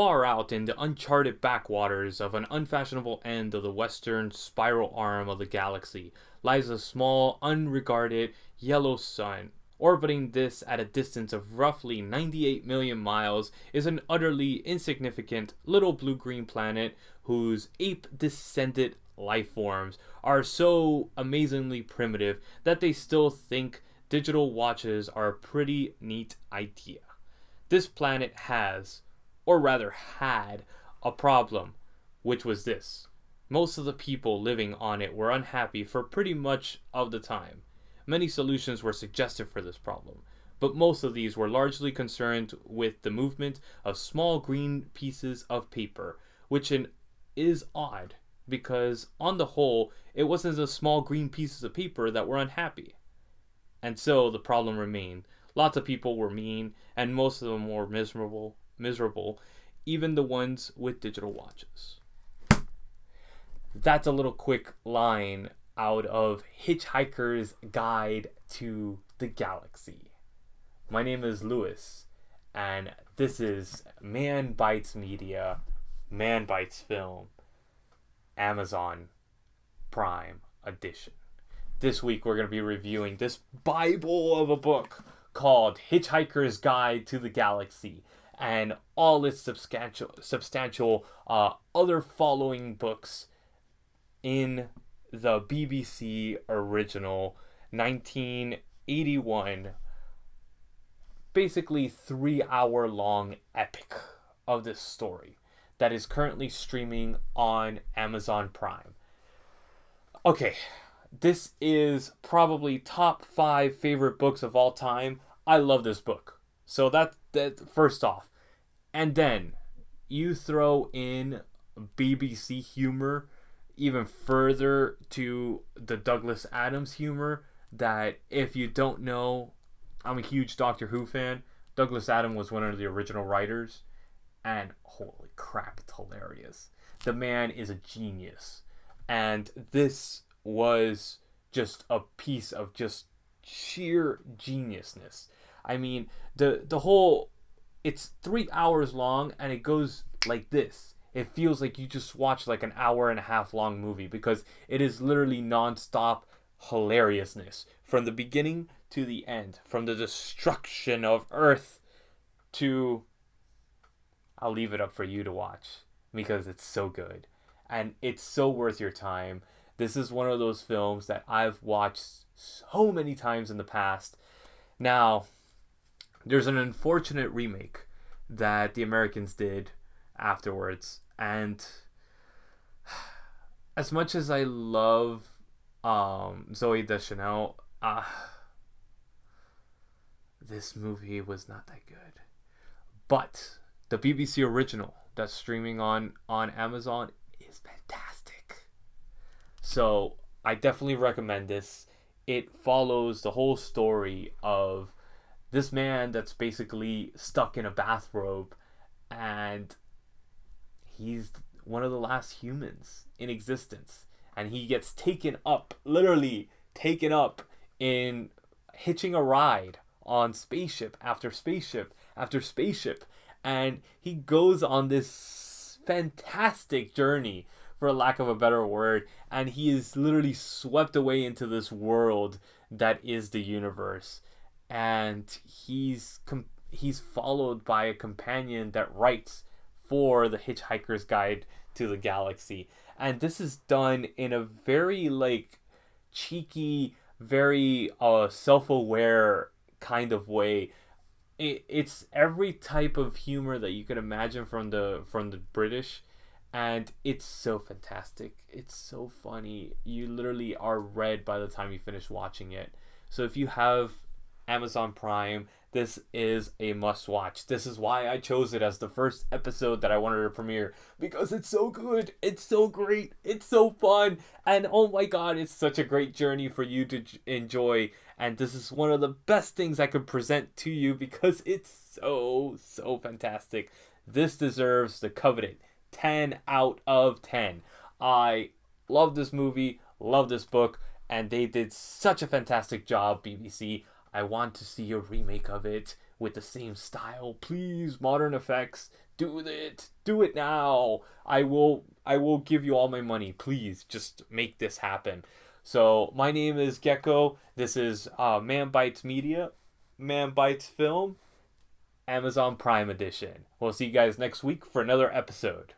Far out in the uncharted backwaters of an unfashionable end of the western spiral arm of the galaxy lies a small, unregarded yellow sun. Orbiting this at a distance of roughly 98 million miles is an utterly insignificant little blue-green planet whose ape-descended life forms are so amazingly primitive that they still think digital watches are a pretty neat idea. This planet has, or rather had, a problem, which was this. Most of the people living on it were unhappy for pretty much of the time. Many solutions were suggested for this problem, but most of these were largely concerned with the movement of small green pieces of paper, which is odd, because on the whole, it wasn't the small green pieces of paper that were unhappy. And so the problem remained. Lots of people were mean, and most of them were miserable, even the ones with digital watches. That's a little quick line out of Hitchhikers' Guide to the Galaxy. My name is Lewis, and this is Man Bites Media, Man Bites Film, Amazon Prime Edition. This week we're going to be reviewing this Bible of a book called Hitchhiker's Guide to the Galaxy and all its substantial other following books in the BBC original 1981, basically 3-hour long epic of this story that is currently streaming on Amazon Prime. Okay, this is probably top 5 favorite books of all time. I love this book. So that first off. And then you throw in BBC humor even further to the Douglas Adams humor that, if you don't know, I'm a huge Doctor Who fan. Douglas Adams was one of the original writers, and holy crap, it's hilarious. The man is a genius, and this was just a piece of just sheer geniusness. I mean, the whole, it's 3 hours long, and it goes like this. It feels like you just watched like an hour and a half long movie, because it is literally non-stop hilariousness from the beginning to the end, from the destruction of Earth to, I'll leave it up for you to watch because it's so good and it's so worth your time. This is one of those films that I've watched so many times in the past. Now, there's an unfortunate remake that the Americans did afterwards, and as much as I love Zoe Deschanel, this movie was not that good. But the BBC original that's streaming on Amazon is fantastic. So I definitely recommend this. It follows the whole story of this man that's basically stuck in a bathrobe, and he's one of the last humans in existence, and he gets taken up, literally taken up, in hitching a ride on spaceship after spaceship after spaceship, and he goes on this fantastic journey, for lack of a better word, and he is literally swept away into this world that is the universe, and he's followed by a companion that writes for the Hitchhiker's Guide to the Galaxy. And this is done in a very like cheeky, very self-aware kind of way. It's every type of humor that you can imagine from the British, and it's so fantastic. It's so funny. You literally are read by the time you finish watching it. So if you have Amazon Prime, this is a must watch. This is why I chose it as the first episode that I wanted to premiere, because it's so good, it's so great, it's so fun, and oh my god, it's such a great journey for you to enjoy. And this is one of the best things I could present to you because it's so fantastic. This deserves the coveted 10 out of 10. I love this movie, love this book, and they did such a fantastic job, BBC. I want to see a remake of it with the same style. Please, modern effects, Do it. Do it now. I will give you all my money. Please just make this happen. So my name is Gecko. This is Man Bites Media, Man Bites Film, Amazon Prime Edition. We'll see you guys next week for another episode.